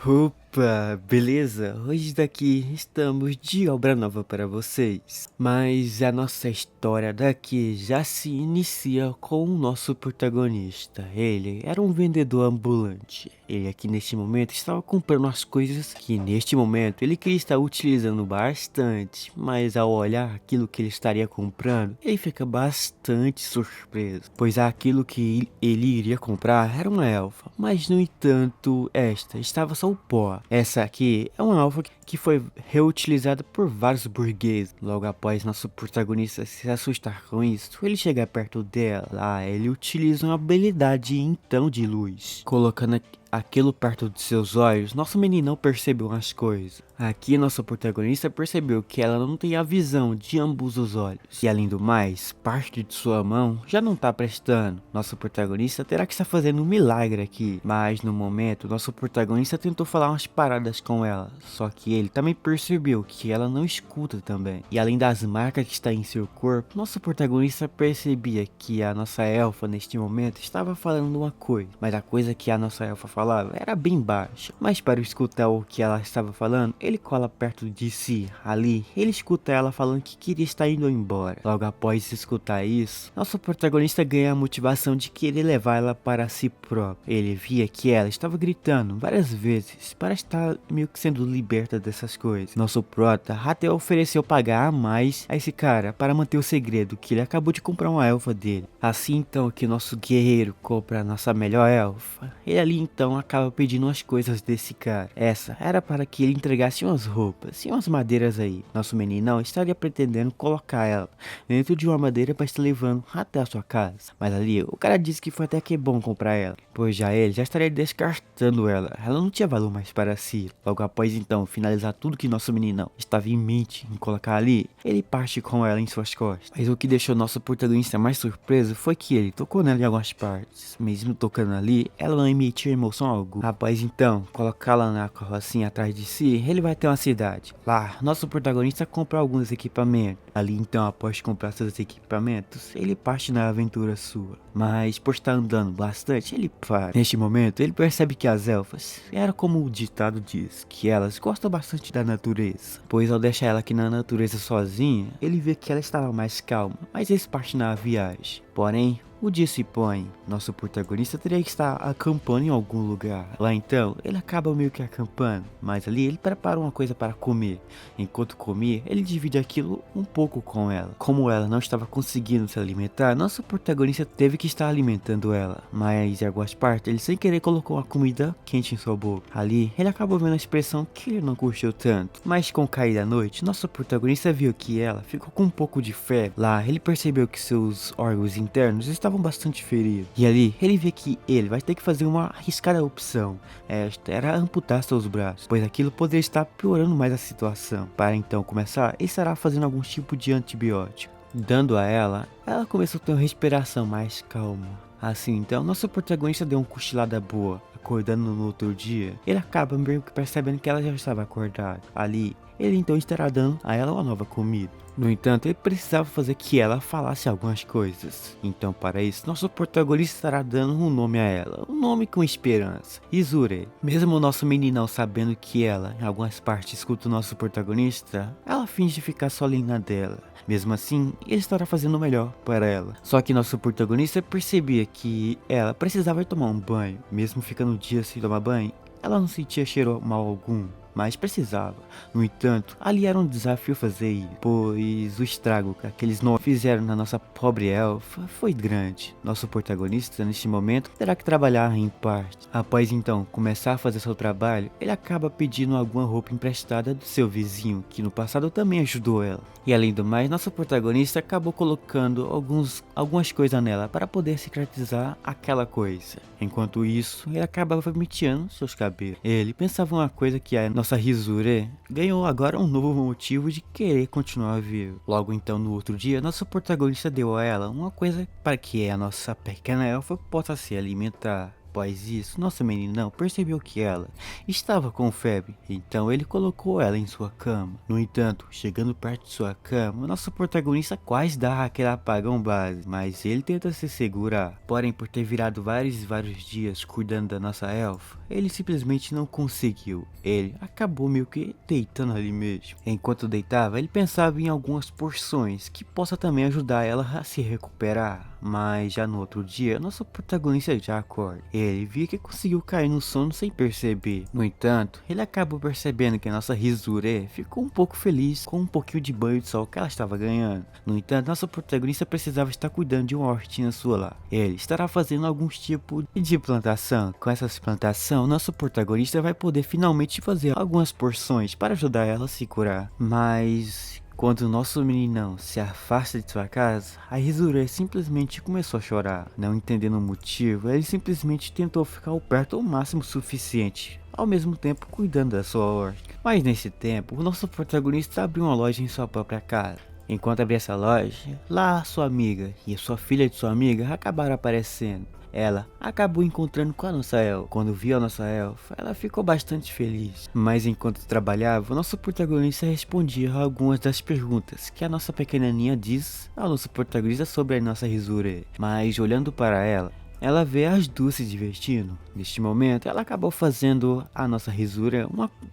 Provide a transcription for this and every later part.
Opa, beleza? Hoje daqui estamos de obra nova para vocês. Mas a nossa história daqui já se inicia com o nosso protagonista. Ele era um vendedor ambulante. Ele aqui neste momento estava comprando as coisas que neste momento ele queria estar utilizando bastante. Mas ao olhar aquilo que ele estaria comprando, ele fica bastante surpreso. Pois aquilo que ele iria comprar era uma elfa. Mas no entanto, esta estava só o pó. Essa aqui é uma elfa que foi reutilizada por vários burgueses. Logo após nosso protagonista se assustar com isso, ele chega perto dela. Ele utiliza uma habilidade então de luz, colocando aquilo perto de seus olhos. Nosso meninão percebeu as coisas. Aqui nosso protagonista percebeu que ela não tem a visão de ambos os olhos. E além do mais, parte de sua mão já não tá prestando. Nosso protagonista terá que estar fazendo um milagre aqui. Mas no momento, nosso protagonista tentou falar umas paradas com ela. Só que ele também percebeu que ela não escuta também. E além das marcas que está em seu corpo, nosso protagonista percebia que a nossa elfa neste momento estava falando uma coisa. Mas a coisa que a nossa elfa falava era bem baixa. Mas para escutar o que ela estava falando, ele cola perto de si. Ali, ele escuta ela falando que queria estar indo embora. Logo após escutar isso, nosso protagonista ganha a motivação de querer levar ela para si próprio. Ele via que ela estava gritando várias vezes para estar meio que sendo liberta dessas coisas. Nosso prota até ofereceu pagar a mais a esse cara para manter o segredo que ele acabou de comprar uma elfa dele. Assim então que nosso guerreiro compra a nossa melhor elfa, ele ali então acaba pedindo umas coisas desse cara. Essa era para que ele entregasse umas roupas e umas madeiras aí. Nosso meninão estaria pretendendo colocar ela dentro de uma madeira para estar levando até a sua casa. Mas ali o cara disse que foi até que bom comprar ela, pois já ele já estaria descartando ela. Ela não tinha valor mais para si. Logo após então finalizar tudo que nosso meninão estava em mente em colocar ali, ele parte com ela em suas costas. Mas o que deixou nosso protagonista mais surpreso foi que ele tocou nela em algumas partes. Mesmo tocando ali, ela não emitiu emoção alguma. Após então colocá-la na carrocinha atrás de si, ele vai até uma cidade. Lá, nosso protagonista compra alguns equipamentos. Ali então, após comprar seus equipamentos, ele parte na aventura sua. Mas por estar andando bastante, ele para. Neste momento, ele percebe que as elfas era como o ditado diz, que elas gostam bastante da natureza. Pois ao deixar ela aqui na natureza sozinha, ele vê que ela estava mais calma, mas eles partem na viagem. Porém, o dia se põe, nosso protagonista teria que estar acampando em algum lugar. Lá então, ele acaba meio que acampando, mas ali ele prepara uma coisa para comer. Enquanto comia, ele divide aquilo um pouco com ela. Como ela não estava conseguindo se alimentar, nosso protagonista teve que estar alimentando ela. Mas em algumas partes, ele sem querer colocou uma comida quente em sua boca. Ali, ele acabou vendo a expressão que ele não curtiu tanto. Mas com o cair da noite, nosso protagonista viu que ela ficou com um pouco de febre. Lá, ele percebeu que seus órgãos internos estavam bastante feridos. E ali, ele vê que ele vai ter que fazer uma arriscada opção. Esta era amputar seus braços, pois aquilo poderia estar piorando mais a situação. Para então começar, ele estará fazendo algum tipo de antibiótico. Dando a ela começou a ter uma respiração mais calma. Assim então, nosso protagonista deu uma cochilada boa. Acordando no outro dia, ele acaba meio que percebendo que ela já estava acordada. Ali, ele então estará dando a ela uma nova comida. No entanto, ele precisava fazer que ela falasse algumas coisas. Então, para isso, nosso protagonista estará dando um nome a ela. Um nome com esperança. Izure. Mesmo o nosso meninão sabendo que ela, em algumas partes, escuta o nosso protagonista, ela finge ficar sozinha dela. Mesmo assim, ele estará fazendo o melhor para ela. Só que nosso protagonista percebia que ela precisava tomar um banho. Mesmo ficando dias sem tomar banho, ela não sentia cheiro mal algum, mas precisava. No entanto, ali era um desafio fazer isso, pois o estrago que aqueles não fizeram na nossa pobre elfa foi grande. Nosso protagonista, neste momento, terá que trabalhar em parte. Após então começar a fazer seu trabalho, ele acaba pedindo alguma roupa emprestada do seu vizinho, que no passado também ajudou ela. E além do mais, nosso protagonista acabou colocando algumas coisas nela para poder cicatrizar aquela coisa. Enquanto isso, ele acabava penteando seus cabelos. Ele pensava uma coisa que a nossa Rizure ganhou agora um novo motivo de querer continuar vivo. Logo então, no outro dia, nosso protagonista deu a ela uma coisa para que a nossa pequena elfa possa se alimentar. após isso, nosso meninão percebeu que ela estava com febre, então ele colocou ela em sua cama. No entanto, chegando perto de sua cama, nosso protagonista quase dá aquele apagão base, mas ele tenta se segurar. Porém, por ter virado vários dias cuidando da nossa elfa, ele simplesmente não conseguiu. Ele acabou meio que deitando ali mesmo. Enquanto deitava, ele pensava em algumas porções que possa também ajudar ela a se recuperar. Mas já no outro dia, nosso protagonista já acorda. Ele viu que conseguiu cair no sono sem perceber. No entanto, ele acabou percebendo que a nossa Rizure ficou um pouco feliz com um pouquinho de banho de sol que ela estava ganhando. No entanto, nosso protagonista precisava estar cuidando de uma hortinha sua lá. Ele estará fazendo algum tipo de plantação. Com essa plantação, nosso protagonista vai poder finalmente fazer algumas porções para ajudar ela a se curar. Mas quando o nosso meninão se afasta de sua casa, a Rizure simplesmente começou a chorar. Não entendendo o motivo, ele simplesmente tentou ficar perto o máximo suficiente, ao mesmo tempo cuidando da sua horta. Mas nesse tempo, o nosso protagonista abriu uma loja em sua própria casa. Enquanto abria essa loja, lá sua amiga e a sua filha de sua amiga acabaram aparecendo. Ela acabou encontrando com a nossa elfa. Quando viu a nossa elfa, ela ficou bastante feliz. Mas enquanto trabalhava, o nosso protagonista respondia a algumas das perguntas que a nossa pequenininha diz ao nosso protagonista sobre a nossa Rizure. Mas olhando para ela vê as duas se divertindo. Neste momento, ela acabou fazendo a nossa Rizure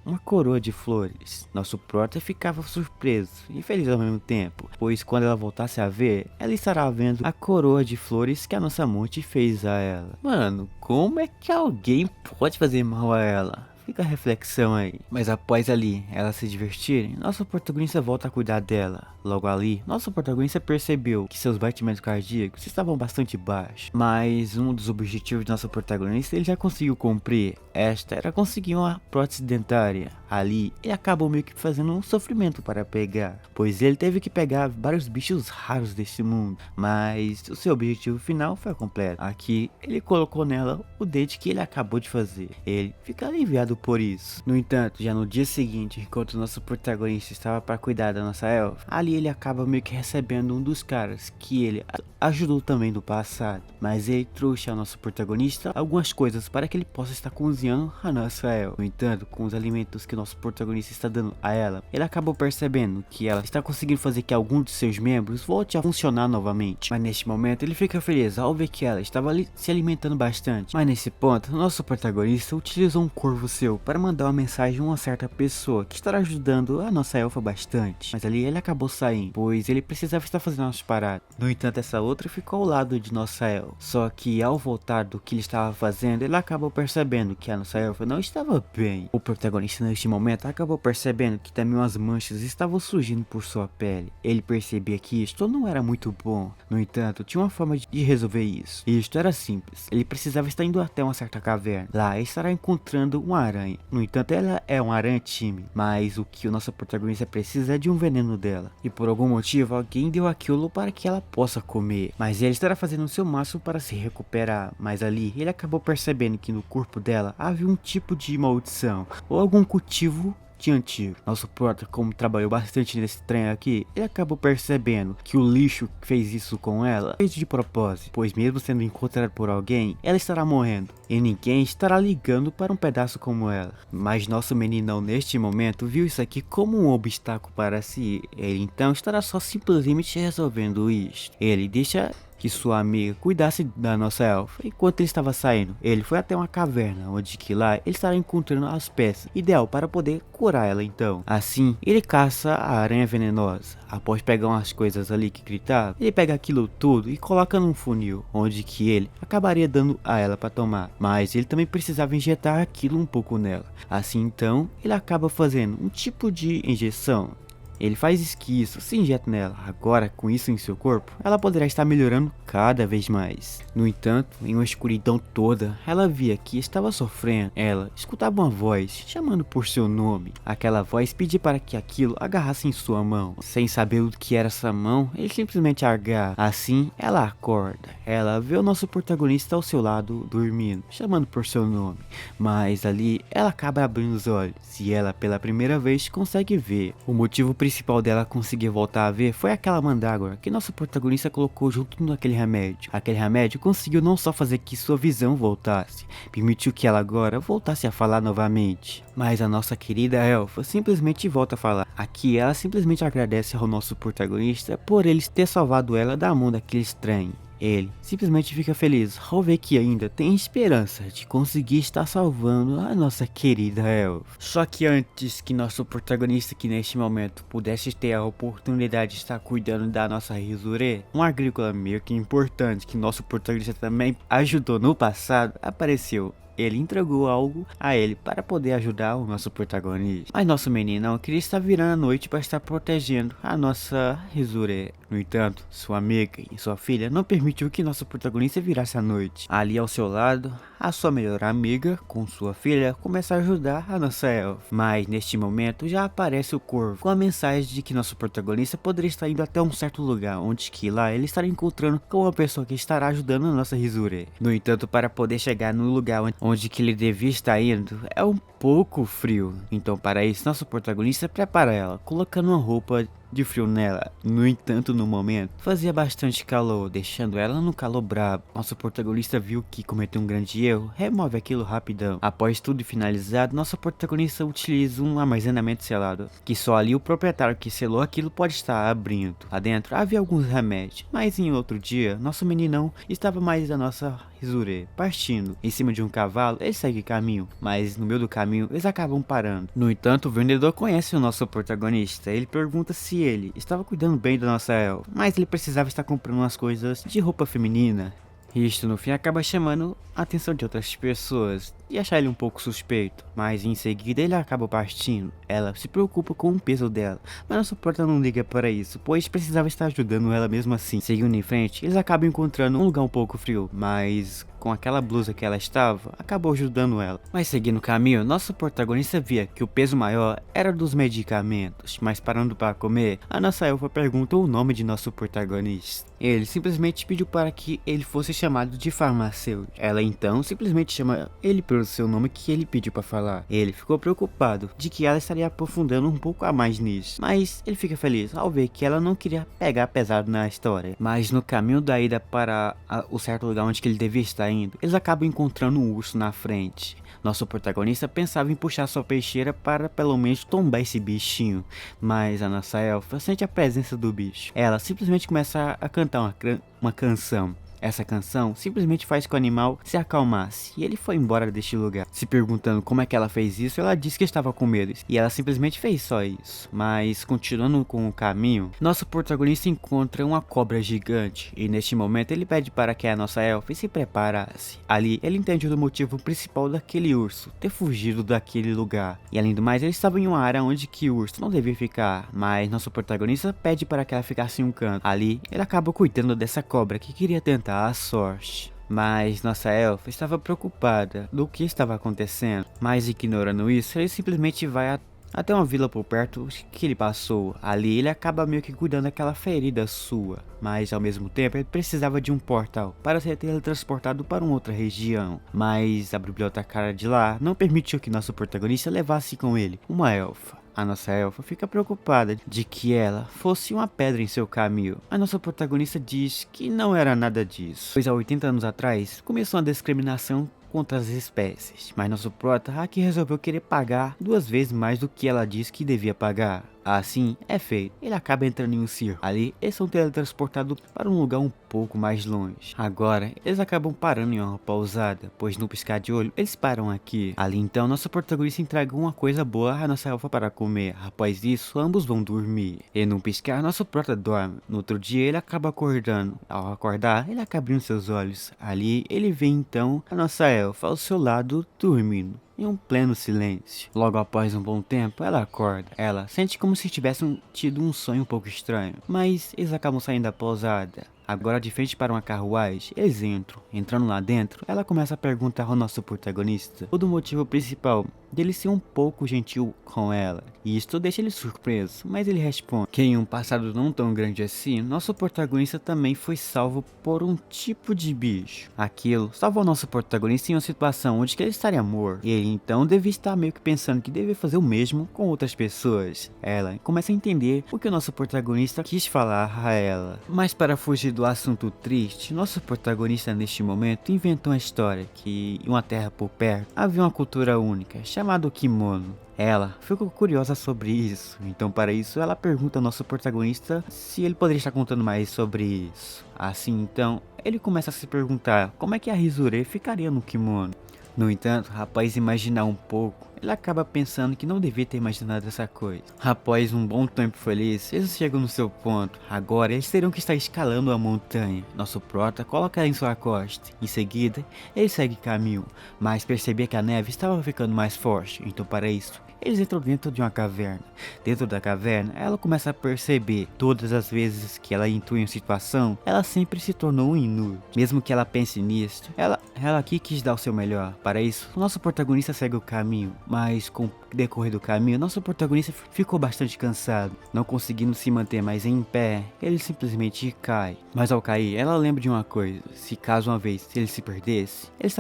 uma coroa de flores. Nosso prota ficava surpreso e feliz ao mesmo tempo, pois quando ela voltasse a ver, ela estará vendo a coroa de flores que a nossa Monte fez a ela. Mano, como é que alguém pode fazer mal a ela? Fica a reflexão aí. Mas após ali ela se divertirem, nosso protagonista volta a cuidar dela. Logo ali, nosso protagonista percebeu que seus batimentos cardíacos estavam bastante baixos. Mas um dos objetivos do nosso protagonista ele já conseguiu cumprir. Esta era conseguir uma prótese dentária. Ali, ele acabou meio que fazendo um sofrimento para pegar, pois ele teve que pegar vários bichos raros deste mundo. Mas o seu objetivo final foi completo. Aqui, ele colocou nela o dente que ele acabou de fazer. Ele fica aliviado por isso. No entanto, já no dia seguinte, enquanto o nosso protagonista estava para cuidar da nossa elfa, ali ele acaba meio que recebendo um dos caras que ele ajudou também no passado. Mas ele trouxe ao nosso protagonista algumas coisas para que ele possa estar cozinhando a nossa elfa. No entanto, com os alimentos que o nosso protagonista está dando a ela, ele acabou percebendo que ela está conseguindo fazer que algum de seus membros volte a funcionar novamente. Mas neste momento ele fica feliz ao ver que ela estava ali se alimentando bastante. Mas nesse ponto, o nosso protagonista utilizou um corvo seu para mandar uma mensagem a uma certa pessoa que estará ajudando a nossa elfa bastante. Mas ali ele acabou saindo, pois ele precisava estar fazendo umas paradas. No entanto, essa outra ficou ao lado de nossa elfa. Só que ao voltar do que ele estava fazendo, ele acabou percebendo que a nossa elfa não estava bem. O protagonista neste momento acabou percebendo que também umas manchas estavam surgindo por sua pele. Ele percebia que isto não era muito bom. No entanto, tinha uma forma de resolver isso. E isto era simples. Ele precisava estar indo até uma certa caverna. Lá ele estará encontrando uma aranha. No entanto, ela é uma aranha tímida, mas o que o nosso protagonista precisa é de um veneno dela. E por algum motivo, alguém deu aquilo para que ela possa comer. Mas ele estará fazendo o seu máximo para se recuperar. Mas ali, ele acabou percebendo que no corpo dela havia um tipo de maldição, ou algum cultivo de antigo. Nosso prota, como trabalhou bastante nesse trem aqui, ele acabou percebendo que o lixo que fez isso com ela fez de propósito, pois mesmo sendo encontrada por alguém, ela estará morrendo e ninguém estará ligando para um pedaço como ela. Mas nosso meninão neste momento viu isso aqui como um obstáculo para si. Ele então estará só simplesmente resolvendo isso. Ele deixa que sua amiga cuidasse da nossa elfa. Enquanto ele estava saindo, ele foi até uma caverna, onde que lá ele estará encontrando as peças ideal para poder curar ela então. Assim, ele caça a aranha venenosa. Após pegar umas coisas ali que gritavam, ele pega aquilo tudo e coloca num funil, onde que ele acabaria dando a ela para tomar. Mas ele também precisava injetar aquilo um pouco nela. Assim então, ele acaba fazendo um tipo de injeção. Ele faz isso, se injeta nela. Agora, com isso em seu corpo, ela poderá estar melhorando cada vez mais. No entanto, em uma escuridão toda, ela via que estava sofrendo. Ela escutava uma voz chamando por seu nome. Aquela voz pedia para que aquilo agarrasse em sua mão. Sem saber o que era essa mão, ele simplesmente agarra. Assim, ela acorda. Ela vê o nosso protagonista ao seu lado, dormindo, chamando por seu nome. Mas ali, ela acaba abrindo os olhos. E ela, pela primeira vez, consegue ver o motivo principal principal dela conseguir voltar a ver foi aquela mandrágora que nosso protagonista colocou junto naquele remédio. Aquele remédio conseguiu não só fazer que sua visão voltasse, permitiu que ela agora voltasse a falar novamente. Mas a nossa querida elfa simplesmente volta a falar. Aqui ela simplesmente agradece ao nosso protagonista por ele ter salvado ela da mão daquele estranho. Ele simplesmente fica feliz ao ver que ainda tem esperança de conseguir estar salvando a nossa querida elfa. Só que antes que nosso protagonista que neste momento pudesse ter a oportunidade de estar cuidando da nossa Rizure, um agrícola meio que importante que nosso protagonista também ajudou no passado, apareceu. Ele entregou algo a ele para poder ajudar o nosso protagonista. Mas nosso meninão queria estar virando a noite para estar protegendo a nossa Rizure. No entanto, sua amiga e sua filha não permitiu que nosso protagonista virasse a noite. Ali ao seu lado, a sua melhor amiga, com sua filha, começa a ajudar a nossa elfa. Mas neste momento já aparece o corvo, com a mensagem de que nosso protagonista poderia estar indo até um certo lugar, onde que lá ele estará encontrando com uma pessoa que estará ajudando a nossa Rizure. No entanto, para poder chegar no lugar onde que ele devia estar indo, é um pouco frio. Então para isso, nosso protagonista prepara ela, colocando uma roupa de frio nela. No entanto, no momento, fazia bastante calor, deixando ela no calor brabo. Nosso protagonista viu que cometeu um grande erro, remove aquilo rapidão. Após tudo finalizado, nosso protagonista utiliza um armazenamento selado, que só ali o proprietário que selou aquilo pode estar abrindo. Lá dentro havia alguns remédios, mas em outro dia, nosso meninão estava mais da nossa Rizure, partindo. Em cima de um cavalo, ele segue caminho, mas no meio do caminho, eles acabam parando. No entanto, o vendedor conhece o nosso protagonista. Ele pergunta se ele estava cuidando bem da nossa elfa, mas ele precisava estar comprando umas coisas de roupa feminina. Isto no fim acaba chamando a atenção de outras pessoas e achar ele um pouco suspeito, mas em seguida ele acaba partindo. Ela se preocupa com o peso dela, mas nosso prota não liga para isso, pois precisava estar ajudando ela mesmo assim. Seguindo em frente, eles acabam encontrando um lugar um pouco frio, mas com aquela blusa que ela estava, acabou ajudando ela. Mas seguindo o caminho, nosso protagonista via que o peso maior era dos medicamentos, mas parando para comer, a nossa elfa pergunta o nome de nosso protagonista. Ele simplesmente pediu para que ele fosse chamado de farmacêutico. Ela então simplesmente chama ele pelo seu nome que ele pediu para falar. Ele ficou preocupado de que ela estaria aprofundando um pouco a mais nisso, mas ele fica feliz ao ver que ela não queria pegar pesado na história. Mas no caminho da ida para o certo lugar onde que ele devia estar indo, eles acabam encontrando um urso na frente. Nosso protagonista pensava em puxar sua peixeira para pelo menos tombar esse bichinho, mas a nossa elfa sente a presença do bicho. Ela simplesmente começa a cantar uma canção. Essa canção simplesmente faz que o animal se acalmasse e ele foi embora deste lugar. Se perguntando como é que ela fez isso, ela disse que estava com medo e ela simplesmente fez só isso. Mas continuando com o caminho, nosso protagonista encontra uma cobra gigante e neste momento ele pede para que a nossa elfa se preparasse. Ali ele entende o motivo principal daquele urso ter fugido daquele lugar. E além do mais, ele estava em uma área onde que o urso não devia ficar, mas nosso protagonista pede para que ela ficasse em um canto. Ali ele acaba cuidando dessa cobra que queria tentar a sorte. Mas nossa elfa estava preocupada do que estava acontecendo, mas ignorando isso, ele simplesmente vai até uma vila por perto que ele passou. Ali ele acaba meio que cuidando daquela ferida sua, mas ao mesmo tempo ele precisava de um portal para ser teletransportado para uma outra região. Mas a bibliotecária de lá não permitiu que nosso protagonista levasse com ele uma elfa. A nossa elfa fica preocupada de que ela fosse uma pedra em seu caminho. A nossa protagonista diz que não era nada disso, pois há 80 anos atrás começou uma discriminação contra as espécies, mas nosso prota aqui resolveu querer pagar 2 vezes mais do que ela disse que devia pagar. Assim é feito, ele acaba entrando em um circo. Ali eles são teletransportados para um lugar um pouco mais longe. Agora eles acabam parando em uma pousada, pois no piscar de olho eles param aqui. Ali então nosso protagonista entrega uma coisa boa à nossa elfa para comer. Após isso ambos vão dormir e num piscar nosso prota dorme. No outro dia ele acaba acordando. Ao acordar ele acaba abrindo seus olhos. Ali ele vê então a nossa elfa ao seu lado dormindo em um pleno silêncio. Logo após um bom tempo, ela acorda. Ela sente como se tivesse tido um sonho um pouco estranho, mas eles acabam saindo da pousada. Agora de frente para uma carruagem, eles entram. Entrando lá dentro, ela começa a perguntar ao nosso protagonista o do motivo principal dele ser um pouco gentil com ela. E isto deixa ele surpreso, mas ele responde que em um passado não tão grande assim, nosso protagonista também foi salvo por um tipo de bicho. Aquilo salvou nosso protagonista em uma situação onde ele estaria morto. E ele então devia estar meio que pensando que devia fazer o mesmo com outras pessoas. Ela começa a entender o que o nosso protagonista quis falar a ela. Mas para fugir do assunto triste, nosso protagonista neste momento inventou uma história que em uma terra por perto havia uma cultura única, chamada kimono. Ela ficou curiosa sobre isso, então para isso ela pergunta ao nosso protagonista se ele poderia estar contando mais sobre isso. Assim então, ele começa a se perguntar como é que a Rizure ficaria no kimono. No entanto, após imaginar um pouco, ele acaba pensando que não devia ter imaginado essa coisa. Após um bom tempo feliz, eles chegam no seu ponto. Agora eles terão que estar escalando a montanha. Nosso prota coloca ela em sua costa. Em seguida, ele segue caminho, mas percebia que a neve estava ficando mais forte. Então para isso, eles entram dentro de uma caverna. Dentro da caverna, ela começa a perceber todas as vezes que ela entrou em uma situação, ela sempre se tornou um inútil. Mesmo que ela pense nisso, ela aqui quis dar o seu melhor. Para isso, o nosso protagonista segue o caminho, mas com o decorrer do caminho, nosso protagonista ficou bastante cansado. Não conseguindo se manter mais em pé, ele simplesmente cai. Mas ao cair, ela lembra de uma coisa: se caso uma vez ele se perdesse, ele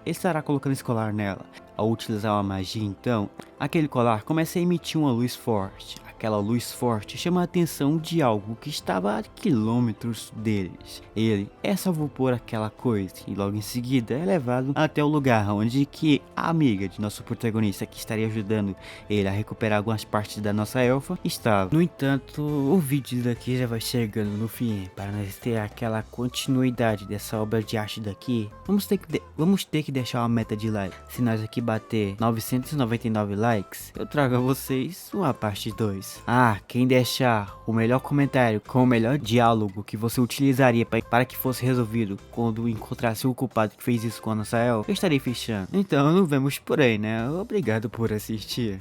estará colocando esse colar nela. Ao utilizar uma magia então, aquele colar começa a emitir uma luz forte. Aquela luz forte chama a atenção de algo que estava a quilômetros deles. Ele é salvo por aquela coisa e logo em seguida é levado até o lugar onde que a amiga de nosso protagonista, que estaria ajudando ele a recuperar algumas partes da nossa elfa, estava. No entanto, o vídeo daqui já vai chegando no fim. Para nós ter aquela continuidade dessa obra de arte daqui, vamos ter que deixar uma meta de like. Se nós aqui bater 999 likes, eu trago a vocês uma parte 2. Quem deixar o melhor comentário com o melhor diálogo que você utilizaria para que fosse resolvido quando encontrasse o culpado que fez isso com a nossa elfa, eu estarei fechando. Então nos vemos por aí, né? Obrigado por assistir.